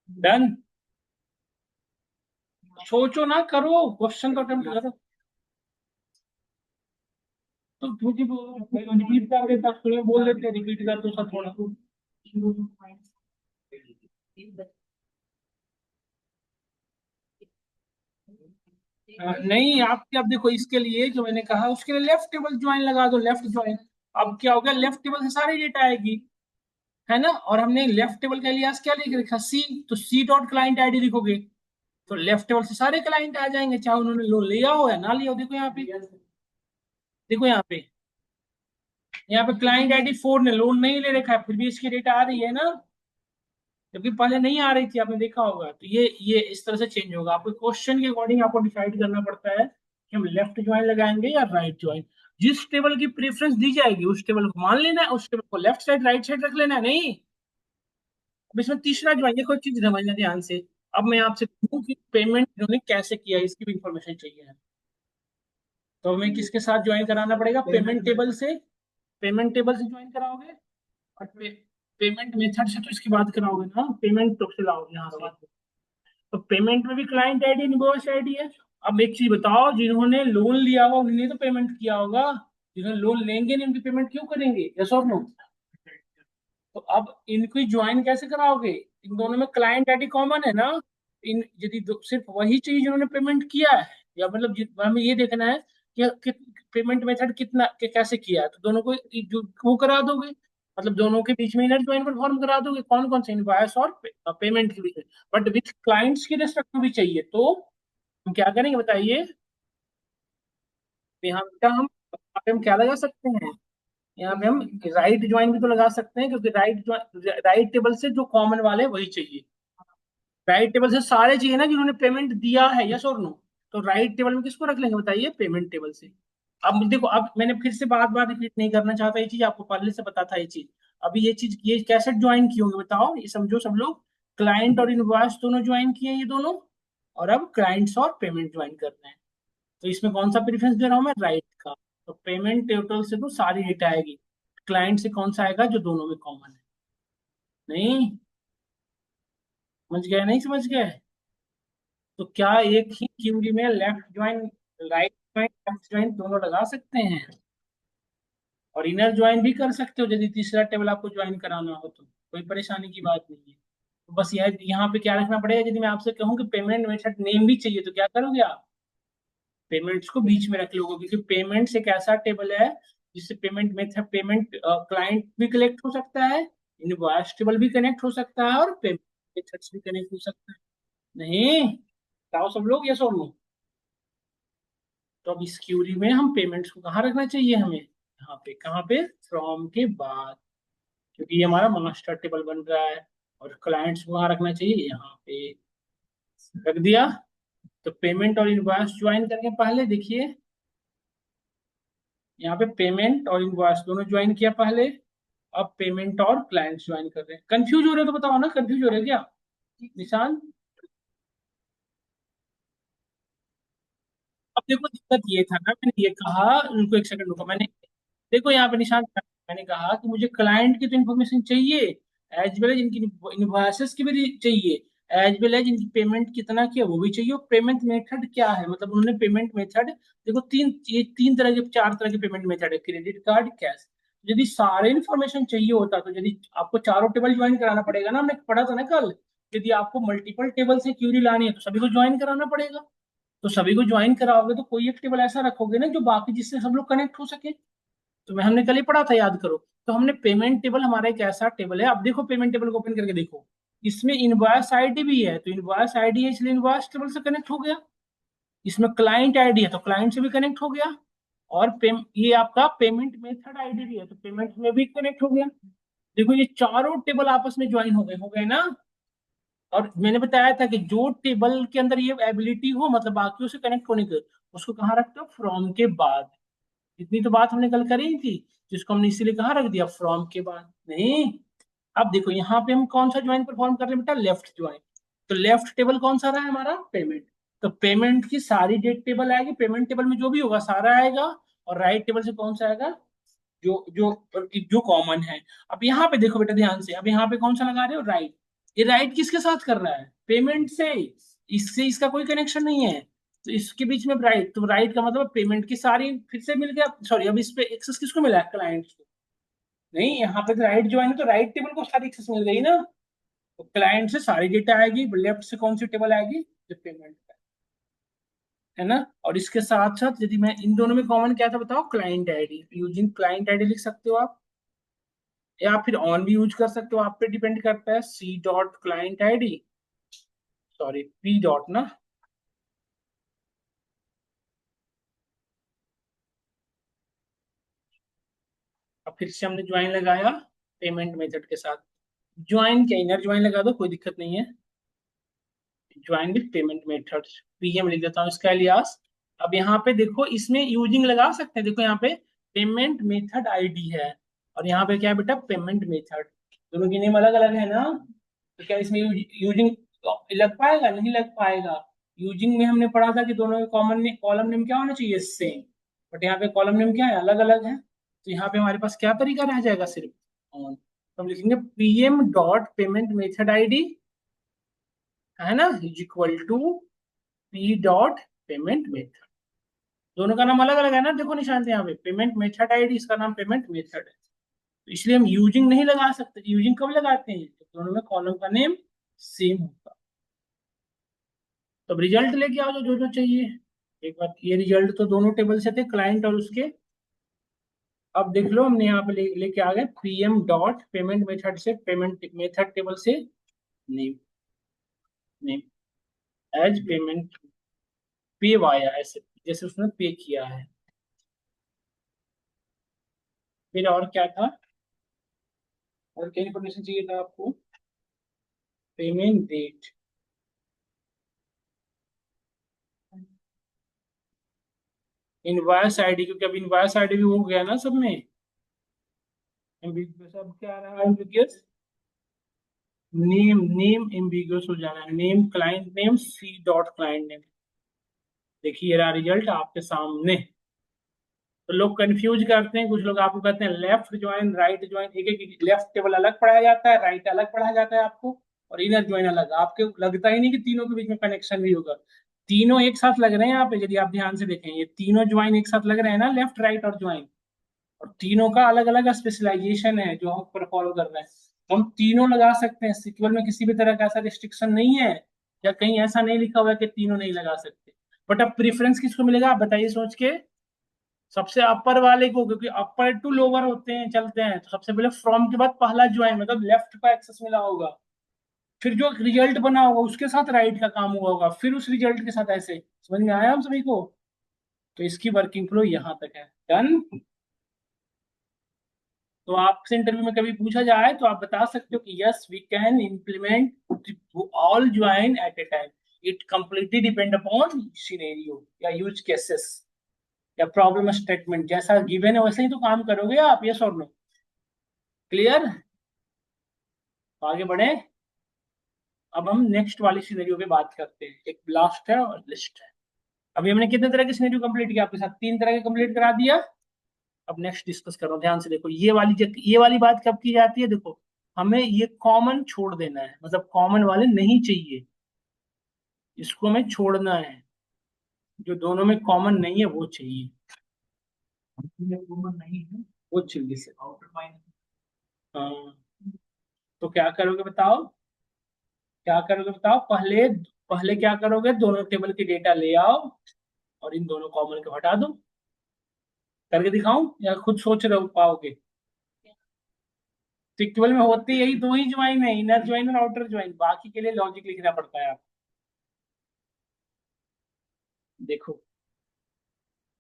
डन। सोचो ना, करो क्वेश्चन तो अटेम्प्ट करो। तो मुझे रिपीट कर देता, तुम्हें बोल देते रिपीट कर दो सर थोड़ा। नहीं, आप क्या, अब देखो इसके लिए जो मैंने कहा उसके लिए लेफ्ट टेबल ज्वाइन लगा दो, लेफ्ट ज्वाइन। अब क्या होगा, लेफ्ट टेबल से सारी डेटा आएगी, है ना? और हमने लेफ्ट टेबल का लिहाज क्या लिख रखा, सी, तो सी डॉट क्लाइंट आईडी लिखोगे तो लेफ्ट टेबल से सारे क्लाइंट आ जाएंगे, चाहे उन्होंने लोन लिया हो या ना लिया हो। देखो यहाँ पे, देखो यहाँ पे क्लाइंट आईडी 4 ने लोन नहीं ले रखा है, फिर भी इसकी डेटा आ रही है ना, जबकि पहले नहीं आ रही थी, आपने देखा होगा। तो ये इस तरह से चेंज होगा, आपको क्वेश्चन के अकॉर्डिंग आपको डिसाइड करना पड़ता है कि हम लेफ्ट ज्वाइन लगाएंगे या राइट ज्वाइन। जिस टेबल की प्रेफरेंस दी जाएगी उस टेबल को मान लेना है, उस टेबल को लेफ्ट साइड राइट साइड रख लेना है, नहीं। अब इसमें तीसरा ज्वाइन, देखो चीज समझना ध्यान से। अब मैं आपसे पूछूं कि पेमेंट इन्होंने कैसे किया है, इसकी भी इंफॉर्मेशन चाहिए। तो हमें किसके साथ ज्वाइन कराना पड़ेगा, पेमेंट टेबल से, पेमेंट टेबल से ज्वाइन कराओगे। और पेमेंट मेथड से तो इसकी बात कराओगे ना, पेमेंट तो लाओगे यहाँ से। तो पेमेंट में भी क्लाइंट आईडी इनवॉइस आईडी है। अब एक चीज बताओ, जिन्होंने लोन लिया होगा उन्होंने तो पेमेंट किया होगा, जिन्होंने लोन लेंगे नहीं उनकी पेमेंट क्यों करेंगे, यस और नो? तो अब इनको ज्वाइन कैसे कराओगे, इन दोनों में क्लाइंट आईडी कॉमन है ना। इन यदि सिर्फ वही चाहिए जिन्होंने पेमेंट किया है, या मतलब हमें ये देखना है कि पेमेंट मेथड कितना कैसे किया है, तो दोनों को वो करा दोगे, मतलब दोनों के बीच में इनर ज्वाइन परफॉर्म करा दोगे, कौन कौन से इनवॉइस और पेमेंट के बीच में, बट विथ क्लाइंट्स की रिस्पेक्ट में भी चाहिए। तो हम क्या करेंगे बताइए, यहाँ पे हम क्या लगा सकते हैं, यहाँ पे हम राइट ज्वाइन भी तो लगा सकते हैं, क्योंकि राइट टेबल से जो कॉमन वाले हैं वही चाहिए। राइट टेबल से सारे चाहिए ना जिन्होंने पेमेंट दिया है, यस और नो? तो राइट टेबल में किसको रख लेंगे बताइए, पेमेंट टेबल से। अब देखो, अब मैंने फिर से बार बार रिपीट नहीं करना चाहता, ये चीज आपको पहले से पता था ये चीज। अभी ये चीज, ये कैसे ज्वाइन की होंगे बताओ, ये समझो सब लोग। क्लाइंट और इनवॉइस दोनों ज्वाइन किए ये दोनों, और अब क्लाइंट्स और पेमेंट ज्वाइन करना है। तो इसमें कौन सा प्रेफरेंस दे रहा हूँ मैं, राइट का। तो पेमेंट टोटल से तो सारी डेटा आएगी, क्लाइंट से कौन सा आएगा जो दोनों में कॉमन है। नहीं समझ गए, नहीं समझ गए? तो क्या एक ही क्यूरी में left join, right join, left join दोनों लगा सकते हैं? और इनर ज्वाइन भी कर सकते हो यदि तीसरा टेबल आपको ज्वाइन कराना हो तो, कोई परेशानी की बात नहीं है। तो बस यह यहाँ पे क्या रखना पड़ेगा, यदि मैं आपसे कहूँ कि पेमेंट मेथड नेम भी चाहिए तो क्या करोगे आप, पेमेंट्स को बीच में रख लोगे, क्योंकि पेमेंट्स एक ऐसा टेबल है जिससे पेमेंट मेथड, पेमेंट क्लाइंट भी कलेक्ट हो सकता है, इनवॉइस टेबल भी कनेक्ट हो सकता है, और पेमेंट मेथड्स भी कनेक्ट हो सकता है। नहीं, बताओ सब लोग, यस और नो? तो अब इस क्यूरी में हम पेमेंट्स को कहाँ रखना चाहिए हमें, यहाँ पे, कहाँ पे, फ्रॉम के बाद, क्योंकि ये हमारा मास्टर टेबल बन रहा है। और क्लाइंट्स को कहाँ रखना चाहिए, यहाँ पे रख दिया। तो पेमेंट और इनवॉइस ज्वाइन करके पहले देखिए, यहाँ पे पेमेंट और इनवॉइस दोनों ज्वाइन किया पहले, अब पेमेंट और क्लाइंट्स ज्वाइन कर रहे हैं। कंफ्यूज हो रहे हो तो बताओ ना, कंफ्यूज हो रहे हो क्या निशान? अब देखो दिक्कत ये था ना, मैंने ये कहा, उनको एक सेकंड रुको, मैंने देखो यहाँ पे निशान, मैंने कहा कि मुझे क्लाइंट की तो इन्फॉर्मेशन चाहिए, एज वेल एज इनकी इनवॉइसेस की भी चाहिए, एज वेल एज इनकी पेमेंट कितना किया वो भी चाहिए, और पेमेंट मेथड क्या है, मतलब उन्होंने पेमेंट मेथड, देखो ये तीन तरह के, चार तरह के पेमेंट मेथड है, क्रेडिट कार्ड, कैश। यदि सारे इन्फॉर्मेशन चाहिए होता तो यदि आपको चारों टेबल ज्वाइन कराना पड़ेगा ना, हमने पढ़ा था ना कल। यदि आपको मल्टीपल टेबल से क्यूरी लानी है तो सभी को ज्वाइन कराना पड़ेगा। तो सभी को ज्वाइन कराओगे तो कोई एक टेबल ऐसा रखोगे ना जो बाकी, जिससे सब लोग कनेक्ट हो सके। तो मैं, हमने कल ही पढ़ा था, याद करो। तो हमने पेमेंट टेबल, हमारा एक ऐसा टेबल है, अब देखो पेमेंट टेबल को ओपन करके देखो, इसमें इनवॉइस आईडी भी है, तो इनवॉइस आईडी है इसलिए इनवॉइस टेबल से कनेक्ट हो गया। इसमें क्लाइंट आईडी है तो क्लाइंट से भी कनेक्ट हो गया। और ये आपका पेमेंट मेथड आईडी भी है तो पेमेंट में भी कनेक्ट हो गया। देखो ये चारों टेबल आपस में ज्वाइन हो गए ना। और मैंने बताया था कि जो टेबल के अंदर ये एबिलिटी हो, मतलब बाकियों से कनेक्ट होने की, उसको कहाँ रखते हो, फ्रॉम के बाद। इतनी तो बात हमने कल करी थी, जिसको हमने इसीलिए कहाँ रख दिया, फ्रॉम के बाद। नहीं, अब देखो यहाँ पे हम कौन सा ज्वाइन परफॉर्म कर रहे हैं बेटा, लेफ्ट ज्वाइन। तो लेफ्ट टेबल कौन सा रहा है हमारा, पेमेंट। तो पेमेंट की सारी डेट टेबल आएगी, पेमेंट टेबल में जो भी होगा सारा आएगा। और राइट टेबल से कौन सा आएगा, जो जो जो कॉमन है। अब यहाँ पे देखो बेटा ध्यान से, अब यहाँ पे कौन सा लगा रहे हो, राइट। ये राइट किसके साथ कर रहा है, पेमेंट से। इससे इसका कोई कनेक्शन नहीं है। तो इसके बीच में राइट, तो राइट का मतलब पेमेंट की सारी फिर से मिल गया, सॉरी, अब इस पे एक्सेस किसको मिला है, क्लाइंट को। नहीं, यहाँ पे राइट जो है ना, तो राइट टेबल को सारी एक्सेस मिल गई ना। तो क्लाइंट से सारी डेटा आएगी, लेफ्ट से कौन सी टेबल आएगी, जो पेमेंट है ना। और इसके साथ साथ यदि मैं इन दोनों में कॉमन क्या था बताओ, client ID, using client ID लिख सकते हो आप, या फिर ऑन भी यूज कर सकते हो, आप पे डिपेंड करता है, C dot client ID, sorry P dot ना। अब फिर से हमने ज्वाइन लगाया पेमेंट मेथड के साथ, ज्वाइन क्या, इनर ज्वाइन लगा दो, कोई दिक्कत नहीं है। Join with payment methods, PM लिख देता हूँ इसका एलियास। अब यहाँ पे देखो, इसमें यूजिंग लगा सकते हैं, देखो यहाँ पे पेमेंट मेथड आईडी है, और यहाँ पे क्या है बेटा, पेमेंट मेथड। दोनों की नेम अलग अलग है ना। तो क्या इसमें यूजिंग लग पाएगा, नहीं लग पाएगा। यूजिंग में हमने पढ़ा था कि दोनों के कॉमन कॉलम नेम क्या होना चाहिए, सेम। बट यहाँ पे कॉलम नेम क्या है, अलग अलग है। तो यहाँ पे हमारे पास क्या तरीका रह जाएगा, सिर्फ ऑन। तो हम लिखेंगे PM dot payment method ID, है ना, is equal to P dot payment method. दोनों का नाम अलग अलग है ना, देखो निशान से यहाँ पे, पेमेंट मेथड आईडी, इसका नाम पेमेंट मेथड है। तो इसलिए हम यूजिंग नहीं लगा सकते, यूजिंग कब लगाते हैं, तो दोनों में कॉलम का नेम सेम होगा। तो अब रिजल्ट लेके आओ, जो जो चाहिए। एक बार ये रिजल्ट तो दोनों टेबल से थे, क्लाइंट और उसके। अब देख लो, हमने यहाँ पे लेके आ गए पीएम डॉट पेमेंट मेथड से, पेमेंट मेथड टेबल से नेम, नेम एज पेमेंट, पे वाया, ऐसे जैसे उसने पे किया है। फिर और क्या था, और क्या इन्फॉर्मेशन चाहिए था आपको, पेमेंट डेट, इनवॉइस आईडी, क्योंकि अब इनवॉइस आईडी भी हो गया ना सब में एम्बिगुअस। अब क्या आ रहा है एम्बिगुअस? नेम, नेम एम्बिगुअस हो जाना है। Name client name C dot client name. देखिए रहा रिजल्ट आपके सामने। तो लोग कंफ्यूज करते हैं, कुछ लोग आपको कहते हैं लेफ्ट ज्वाइन राइट ज्वाइन। एक एक लेफ्ट टेबल अलग पढ़ाया जाता है, राइट अलग पढ़ाया जाता है आपको, और इनर ज्वाइन अलग। आपको लगता ही नहीं कि तीनों के बीच में कनेक्शन भी होगा। तीनों एक साथ लग रहे हैं यहाँ पे, यदि आप ध्यान से देखें ये तीनों ज्वाइन एक साथ लग रहे हैं ना, लेफ्ट राइट और ज्वाइन। और तीनों का अलग अलग स्पेशलाइजेशन है जो हम पर फॉलो कर रहे हैं। तो हम तीनों लगा सकते हैं, सिक्वल में किसी भी तरह का ऐसा रिस्ट्रिक्शन नहीं है, या कहीं ऐसा नहीं लिखा हुआ है कि तीनों नहीं लगा सकते। बट अब प्रेफरेंस किसको मिलेगा आप बताइए सोच के? सबसे अपर वाले को, क्योंकि अपर टू लोअर होते हैं चलते हैं। तो सबसे पहले फ्रॉम के बाद पहला ज्वाइन, मतलब लेफ्ट का एक्सेस मिला होगा, फिर जो रिजल्ट बना होगा उसके साथ राइट का काम हुआ होगा, फिर उस रिजल्ट के साथ ऐसे। समझ में आया हम सभी को? तो इसकी वर्किंग फ्लो यहाँ तक है। डन। तो आपसे इंटरव्यू में कभी पूछा जाए तो आप बता सकते हो कि yes we can implement all join at a time. It completely depend upon scenario या यूज केसेस या प्रॉब्लम स्टेटमेंट। जैसा गिवन है वैसे ही तो काम करोगे आप। यस और नो? क्लियर? आगे बढ़े। अब हम नेक्स्ट वाली सिनेरियो पे बात करते हैं। एक लास्ट है और लिस्ट है। अभी हमने कितने तरह के सिनेरियो कंप्लीट किया आपके साथ? 3 तरह के कंप्लीट करा दिया। अब नेक्स्ट डिस्कस करो, ध्यान से देखो। ये वाली बात कब की जाती है? देखो, हमें ये कॉमन छोड़ देना है, मतलब कॉमन वाले नहीं चाहिए, इसको हमें छोड़ना है। जो दोनों में कॉमन नहीं है वो चाहिए। कॉमन नहीं है वो चाहिए से आउटर माइनस। हाँ। तो क्या करोगे बताओ? क्या करोगे बताओ? पहले पहले क्या करोगे? दोनों टेबल के डेटा ले आओ और इन दोनों कॉमन को हटा दो। करके दिखाऊं या खुद सोच रहे हो पाओगे? तो इक्वल में होते यही दो ही ज्वाइन है, इनर ज्वाइन और आउटर ज्वाइन। बाकी के लिए लॉजिक लिखना पड़ता है आप। देखो,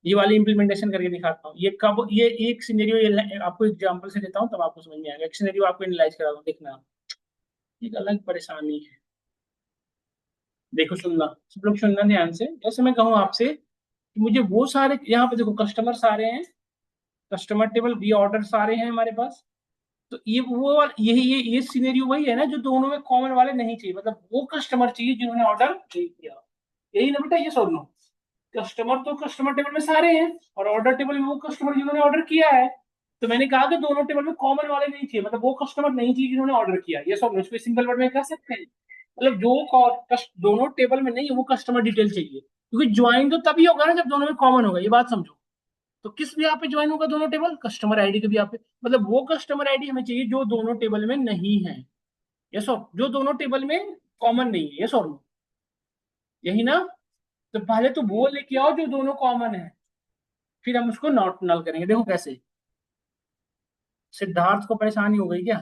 ये वाली इंप्लीमेंटेशन करके दिखाता हूँ। ये कब, ये एक सिनेरियो, ये आपको एग्जांपल से देता हूँ तब आपको समझ में आएगा। एक सिनेरियो आपको एनालाइज करा दूँ, देखना। एक अलग परेशानी है। देखो सुनना, सब लोग सुनना ध्यान से। जैसे मैं कहूँ आपसे कि मुझे वो सारे, यहाँ पे देखो कस्टमर सारे हैं, कस्टमर टेबल बी ऑर्डर सारे हैं हमारे पास। तो ये यही ये सिनेरियो वही है ना जो दोनों में कॉमन वाले नहीं चाहिए, मतलब वो कस्टमर चाहिए जिन्होंने ऑर्डर नहीं किया। यही ना बेटा, ये सुन लो। कस्टमर तो कस्टमर टेबल में सारे हैं, और ऑर्डर टेबल में वो कस्टमर जिन्होंने ऑर्डर किया है। तो मैंने कहा कि दोनों टेबल में कॉमन वाले नहीं चाहिए, मतलब वो कस्टमर नहीं चाहिए जिन्होंने ऑर्डर किया। ये सब इसको सिंगल वर्ड में कह सकते हैं। मतलब जो दोनों टेबल में नहीं है वो कस्टमर डिटेल चाहिए, क्योंकि ज्वाइन तो तभी होगा ना जब दोनों में कॉमन होगा। ये बात समझो। तो किस भी यहाँ पे ज्वाइन होगा दोनों टेबल? कस्टमर आईडी के भी यहाँ पे, मतलब वो कस्टमर आईडी हमें चाहिए जो दोनों टेबल में नहीं है। यस और जो दोनों टेबल में कॉमन नहीं है। यस और नो? यही ना? तो पहले तो वो लेके आओ जो दोनों कॉमन है, फिर हम उसको नॉट नल करेंगे। देखो कैसे। सिद्धार्थ को परेशानी हो गई क्या?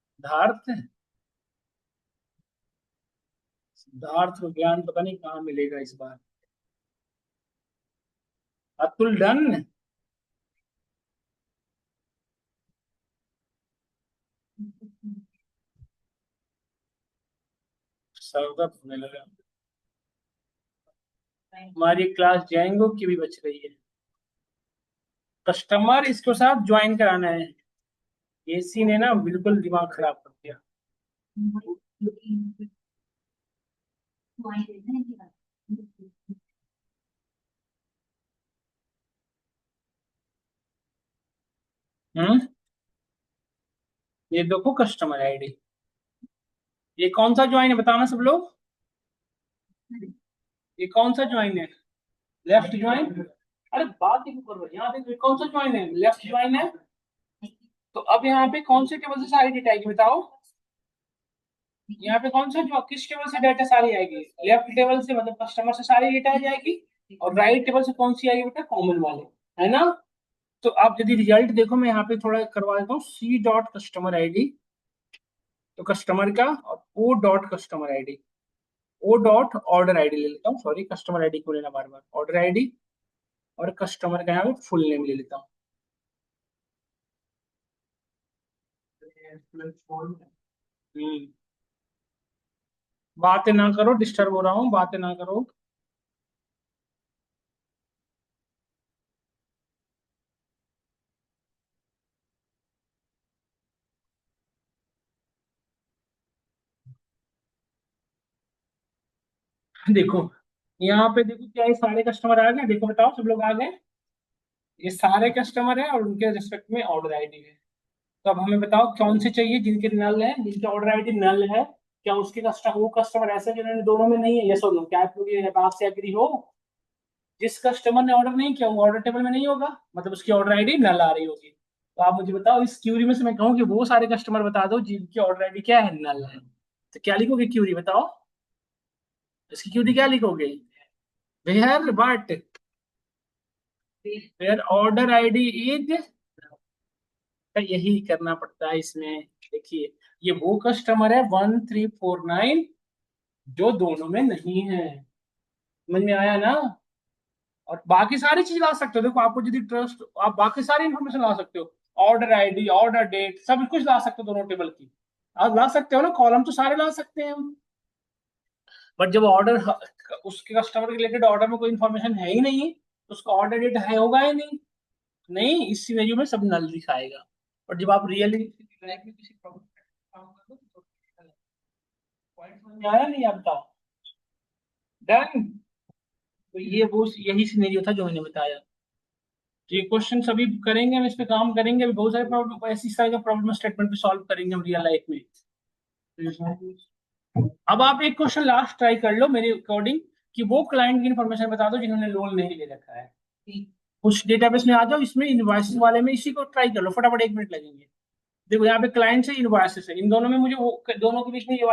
सिद्धार्थ, सिद्धार्थ को ज्ञान पता नहीं कहाँ मिलेगा इस बार। अतुल डन। सर्वगत होने लगा। हमारी क्लास जैंगो की भी बच रही है। कस्टमर इसके साथ ज्वाइन कराना है। एसी ने ना बिल्कुल दिमाग खराब कर दिया। हम्म। ये देखो कस्टमर आईडी। ये कौन सा ज्वाइन है बताना सब लोग? ये कौन सा ज्वाइन है? Left join. अरे बात ही क्यों कर रहे हो? यहाँ पे ये कौन सा ज्वाइन है? लेफ्ट ज्वाइन है। तो अब यहाँ पे कौन से टेबल से सारी डेटा आएगी बताओ? यहाँ पे कौन सा जो किस टेबल से डेटा सारी आएगी? लेफ्ट टेबल से, मतलब कस्टमर से सारी डेटा आ जाएगी। और राइट टेबल से कौन सी आएगी बेटा? कॉमन वाले, है ना? तो आप यदि रिजल्ट देखो, मैं यहाँ पे थोड़ा करवा देता हूँ। सी डॉट कस्टमर आईडी, तो कस्टमर का, और O dot customer ID, O dot order ID ले लेता हूँ। सॉरी, कस्टमर आईडी को लेना बार बार, ऑर्डर आईडी। और कस्टमर का यहाँ पे फुल नेम ले लेता हूँ। बातें ना करो, डिस्टर्ब हो रहा हूँ, बातें ना करो। देखो यहाँ पे देखो क्या, ये सारे कस्टमर आ गए, देखो बताओ सब लोग आ गए, ये सारे कस्टमर हैं और उनके रिस्पेक्ट में ऑर्डर आईडी है। तो अब हमें बताओ कौन से चाहिए जिनके नल है, जिनके ऑर्डर आईडी नल है, क्या उसके कस्टमर, वो कस्टमर ऐसे हैं जिन्होंने दोनों में नहीं है, ये सब लोग, क्या आप लोग ये बात से एग्री हो? जिस कस्टमर ने ऑर्डर नहीं किया वो ऑर्डर टेबल में नहीं होगा, मतलब उसकी ऑर्डर आईडी नल आ रही होगी। तो आप मुझे बताओ इस क्यूरी में से मैं कहूँ कि वो सारे कस्टमर बता दो जिनकी ऑर्डर आईडी क्या है, नल है, तो क्या लिखोगे क्यूरी बताओ? इसकी क्यूरी क्या लिखोगे? Where but where order ID is, यही करना पड़ता है इसमें। देखिए ये वो कस्टमर है 1349 जो दोनों में नहीं है, समझ में आया ना? और बाकी सारी चीज ला सकते हो, देखो आपको यदि ट्रस्ट, आप बाकी सारी इंफॉर्मेशन ला सकते हो, ऑर्डर आईडी, ऑर्डर डेट, सब कुछ ला सकते हो दोनों टेबल की, आप ला सकते हो ना, कॉलम तो सारे ला सकते हैं हम। बट जब ऑर्डर, उसके कस्टमर के रिलेटेड ऑर्डर में कोई इन्फॉर्मेशन है ही नहीं, तो उसका ऑर्डर डेट है होगा ही नहीं, नहीं इस सिनेरियो में सब नल दिखाएगा। और जब आप रियली लाइफ में किसी प्रॉब्लम काम करो तो पॉइंट समझ में आया नहीं, आप बताओ? डन। तो ये वो यही सिनेरियो था जो मैंने बताया। तो ये क्वेश्चन सभी करेंगे, हम इस पे काम करेंगे, अभी बहुत सारे प्रॉब्लम, ऐसी तरह का प्रॉब्लम स्टेटमेंट पे सॉल्व करेंगे हम रियल लाइफ में। अब आप एक क्वेश्चन लास्ट ट्राई कर लो मेरे अकॉर्डिंग, कि वो क्लाइंट की इन्फॉर्मेशन बता दो जिन्होंने लोन नहीं ले रखा है, कुछ डेटाबेस में आ जाओ, इसमें इनवॉइसेस वाले में इसी को ट्राई कर लो, फटाफट 1 मिनट लगेंगे। देखो यहाँ पे क्लाइंट है, इनवॉइसेस है, इन दोनों में मुझे वो, दोनों के बीच में ये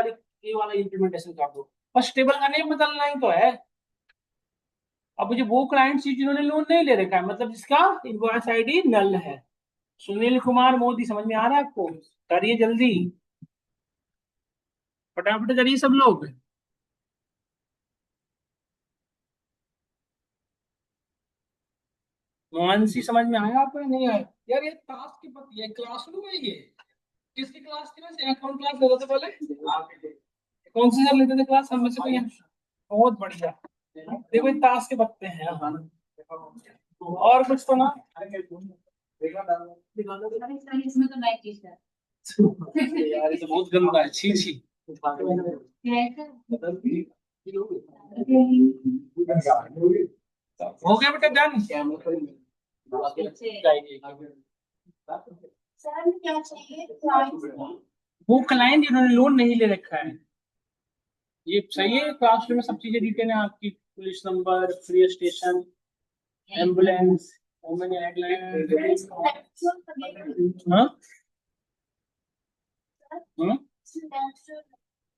वाला इम्प्लीमेंटेशन कर दो, बस टेबल का नेम बदलना ही तो है। अब मुझे वो क्लाइंट चाहिए जिन्होंने लोन नहीं ले रखा है, मतलब जिसका इनवॉइस आईडी नल है। सुनील कुमार मोदी, समझ में आ रहा है आपको? करिए जल्दी, फटाफट करिए सब लोग। मानसी समझ में आया आपको या नहीं आया? यार ये टास्क की पता, ये क्लासरूम है ये, किसकी क्लास थी वैसे, कौन क्लास लेते थे पहले? कौन सी सर लेते थे क्लास हम में से कोई? बहुत बढ़िया। देखो ये ताश के पत्ते हैं, हाँ। और कुछ तो ना? इसमें तो मैं चीज है। यार ये तो बहुत गंदा है, छी छी। हो गया बेटा, डन। सर क्या चाहिए क्लाइंट? वो क्लाइंट जिन्होंने लोन नहीं ले रखा है, ये सही है, क्लासरूम में सब चीजें डिटेल है आपकी, police number, free station, ambulance, women helpline. हाँ हाँ,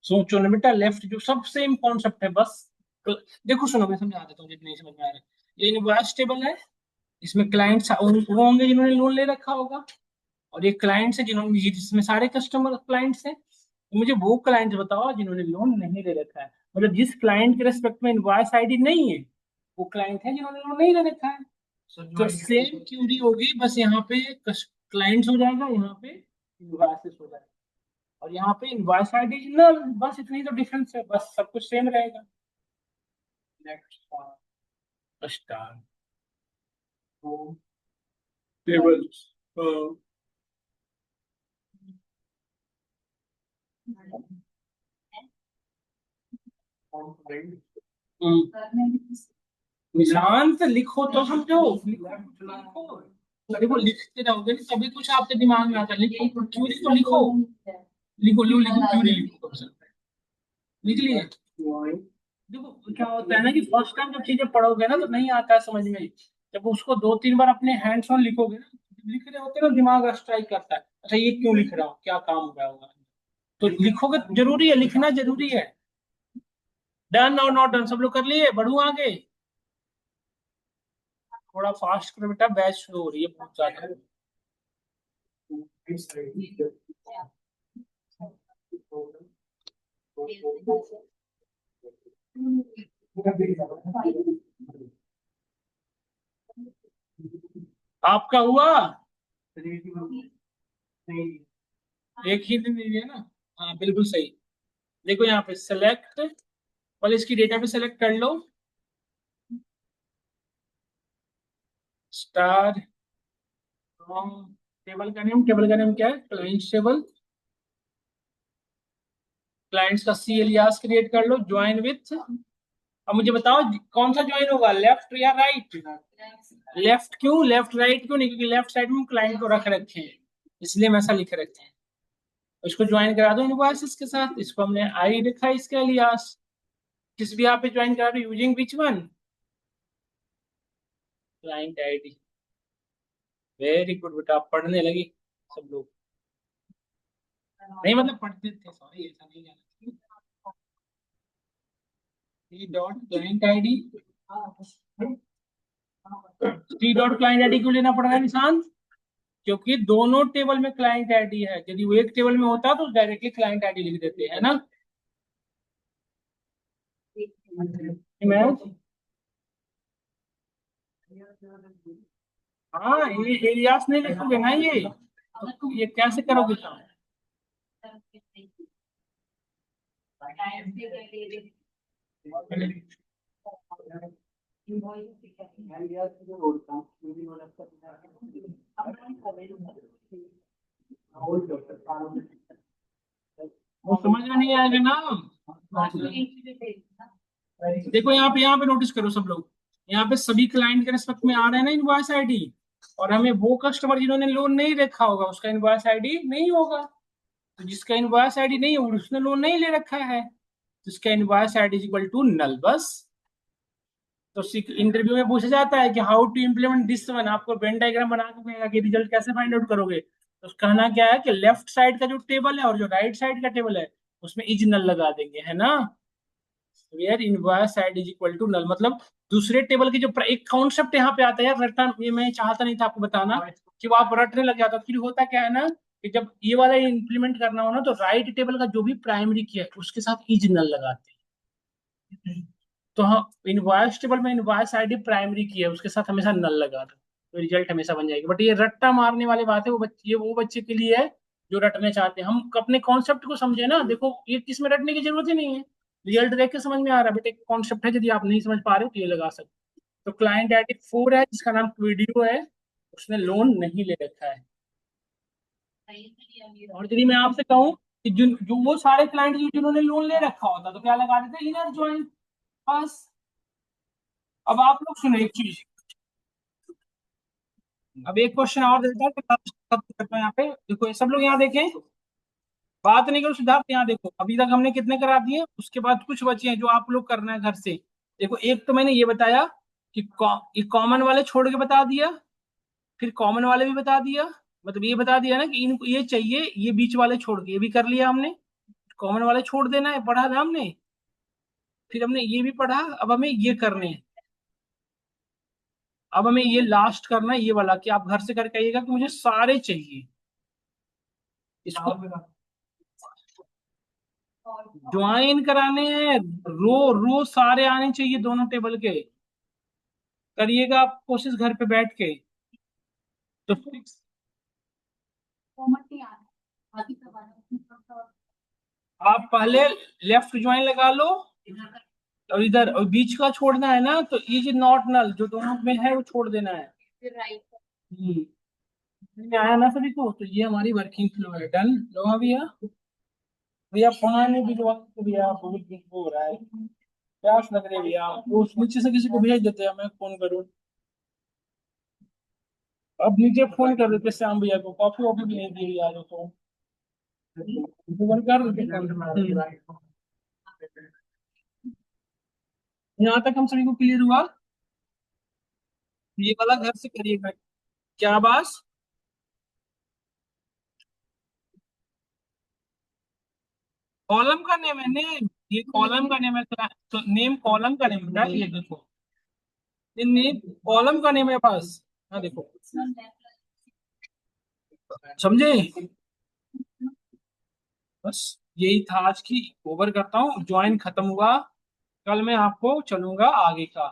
सोचो ना बेटा, लेफ्ट जो सबसे सेम कॉन्सेप्ट है बस। तो देखो सुनो मैं समझा देता हूँ जितने नहीं समझ में आ रहा है। ये इनवॉइस टेबल है, इसमें क्लाइंट्स वो होंगे जिन्होंने लोन ले रखा होगा, और ये क्लाइंट्स है जिन्होंने, जिसमें सारे कस्टमर क्लाइंट्स हैं, तो मुझे वो क्लाइंट बताओ जिन्होंने लोन नहीं ले रखा है, मतलब जिस क्लाइंट के रेस्पेक्ट में इनवॉइस आईडी नहीं है, वो क्लाइंट है जिन्होंने लोन नहीं ले रखा है। तो सेम क्यूरी होगी, बस यहाँ पे क्लाइंट्स हो जाएगा, यहाँ पे इनवॉइसेस हो जाएगा, और यहाँ पे इनवॉइस आईडी नल, बस इतनी तो डिफरेंस है, बस सब कुछ सेम रहेगा। Next star table. निशांत लिखो तो समझो, लिखो। देखो लिखते रहोगे ना तभी कुछ आपके दिमाग में आता है, लिखो क्यूरी तो लिखो, लिखो लिखो लिखो क्यूरी लिखो कब से, लिख लिए? देखो क्या होता है ना कि फर्स्ट टाइम जब चीजें पढ़ोगे ना तो नहीं आता है समझ में, जब उसको 2-3 बार अपने हैंड्स ऑन लिखोगे ना, लिख रहे होते हैं ना, दिमाग स्ट्राइक करता है, अच्छा ये क्यों लिख रहा हूँ, क्या काम हो गया होगा, तो लिखोगे, जरूरी है लिखना, जरूरी है। डन और नॉट डन सब लोग कर लिए, बढ़ू आगे, थोड़ा फास्ट करो बेटा, बैच शुरू हो रही है बहुत ज्यादा। आपका हुआ? एक ही दिन नहीं है ना? हाँ बिल्कुल सही। देखो यहाँ पे सेलेक्ट, पहले इसकी डेटा पे सेलेक्ट कर लो, स्टार टेबल का नेम क्या है, क्लाइंट्स टेबल, क्लाइंट्स का सी एलियास क्रिएट कर लो, ज्वाइन विथ अब मुझे बताओ कौन सा ज्वाइन होगा, लेफ्ट या राइट? लेफ्ट क्यों, लेफ्ट राइट क्यों नहीं? क्योंकि लेफ्ट साइड में क्लाइंट को रख रखे हैं, इसलिए हम ऐसा लिख रखे हैं। इसको ज्वाइन करा दो इनवॉइसेस के साथ, इसको हमने आई लिखा है इसके अलियास। किस भी यहाँ पे ज्वाइन करा दो, using which one, client ID. Very good बेटा, आप पढ़ने लगी सब लोग। नहीं मतलब पढ़ते थे, सॉरी ऐसा नहीं कहना। T dot client ID, T dot client ID क्यों लेना पड़ रहा है निशांत? क्योंकि दोनों टेबल में क्लाइंट आईडी है, यदि वो एक टेबल में होता तो डायरेक्टली क्लाइंट आईडी लिख देते हैं ना। इमेज, हाँ ये एलियास नहीं लिखोगे ना, ये कैसे करोगे काम? वो समझ में नहीं आएगा ना। देखो यहाँ पे नोटिस करो सब लोग, यहाँ पे सभी क्लाइंट के रिस्पेक्ट में आ रहे हैं ना इनवॉइस आईडी, और हमें वो कस्टमर जिन्होंने लोन नहीं रखा होगा उसका इनवॉइस आईडी नहीं होगा। तो जिसका इनवॉइस आईडी नहीं है उसने लोन नहीं ले रखा है, तो इसका invoice ID is equal to null बस। तो इंटरव्यू में पूछा जाता है कि how to implement this one, आपको वेन डायग्राम बना के कहेगा कि रिजल्ट कैसे फाइंड आउट करोगे। तो कहना क्या है कि लेफ्ट साइड का जो टेबल है और जो राइट साइड का टेबल है उसमें इज नल लगा देंगे, है ना। Where invoice side is equal to null, मतलब दूसरे टेबल की जो एक कॉन्सेप्ट यहाँ पे आता है यार, रटना ये मैं चाहता नहीं था आपको बताना कि वो आप रटने लग जाता। फिर होता क्या है ना कि जब ये वाला इंप्लीमेंट करना हो ना तो राइट टेबल का जो भी प्राइमरी की है उसके साथ इज नल लगाते हैं। तो हाँ, इनवॉइस टेबल में इनवॉइस आईडी प्राइमरी की है उसके साथ हमेशा नल लगा दो, तो रिजल्ट हमेशा बन जाएगी। बट ये रट्टा मारने वाली बात है, वो बच्चे के लिए है जो रटने चाहते हैं। हम अपने कॉन्सेप्ट को समझे ना, देखो ये किसमें रटने की जरूरत ही नहीं है, रिजल्ट देख के समझ में आ रहा है। बट एक कॉन्सेप्ट है, यदि आप नहीं समझ पा रहे हो तो ये लगा सकते हो। तो क्लाइंट आईडी 4 है जिसका नाम वीडियो है, उसने लोन नहीं ले रखा है। और यदि मैं आपसे कहूँ कि जो वो सारे क्लाइंट जिन्होंने लोन ले रखा होता तो क्या लगा देते, इनर ज्वाइन बस। अब आप लोग सुनो एक चीज, अब एक क्वेश्चन और देता है कि तब करता है यहाँ पे, देखो ये सब लोग यहाँ देखें, बात नहीं करो सिद्धार्थ, यहाँ देखो अभी तक हमने कितने करा दिए, उसके बाद कुछ बचे हैं जो आप लोग करना है घर से। देखो एक तो मैंने ये बताया कि ये कॉमन वाले छोड़ के बता दिया, फिर कॉमन वाले भी बता दिया, मतलब ये बता दिया ना कि इनको ये चाहिए, ये बीच वाले छोड़ के ये भी कर लिया हमने। कॉमन वाले छोड़ देना है, पढ़ा था हमने। फिर हमने ये भी पढ़ा, अब हमें ये करने हैं। अब हमें ये लास्ट करना है, ये वाला कि आप घर से करके आइएगा कि मुझे सारे चाहिए। इसको ज्वाइन कराने हैं, रो रो सारे आने चाहिए दोनों टेबल के। करिएगा आप कोशिश घर पे बैठ के। तो आप पहले लेफ्ट ज्वाइन लगा लो, और इधर और बीच का छोड़ना है ना, तो ये जो नॉट नल जो दोनों में है वो छोड़ देना है। में आया ना सभी को, तो ये हमारी वर्किंग फ्लो है। डन लो भैया, भैया पानी भिजवा दो भैया, बहुत वो हो रहा है, प्यास लग रही है भैया। वो उस नीचे से किसी को भेज देते हैं, मैं फोन करूँ। अब नीचे फोन कर देते श्याम भैया को, कॉफी वॉफी भी नहीं दी भैया तो गूगल कर देते हैं। यहाँ तक हम सभी को क्लियर हुआ, ये वाला घर से करिएगा। क्या बात, कॉलम का नेम है, नेम ये कॉलम का नेम है, तो नेम कॉलम का नेम है, ये देखो ये नेम कॉलम का नेम है बस। हाँ देखो, समझे, बस यही था आज की। ओवर करता हूँ, ज्वाइन खत्म हुआ, कल मैं आपको चलूंगा आगे का।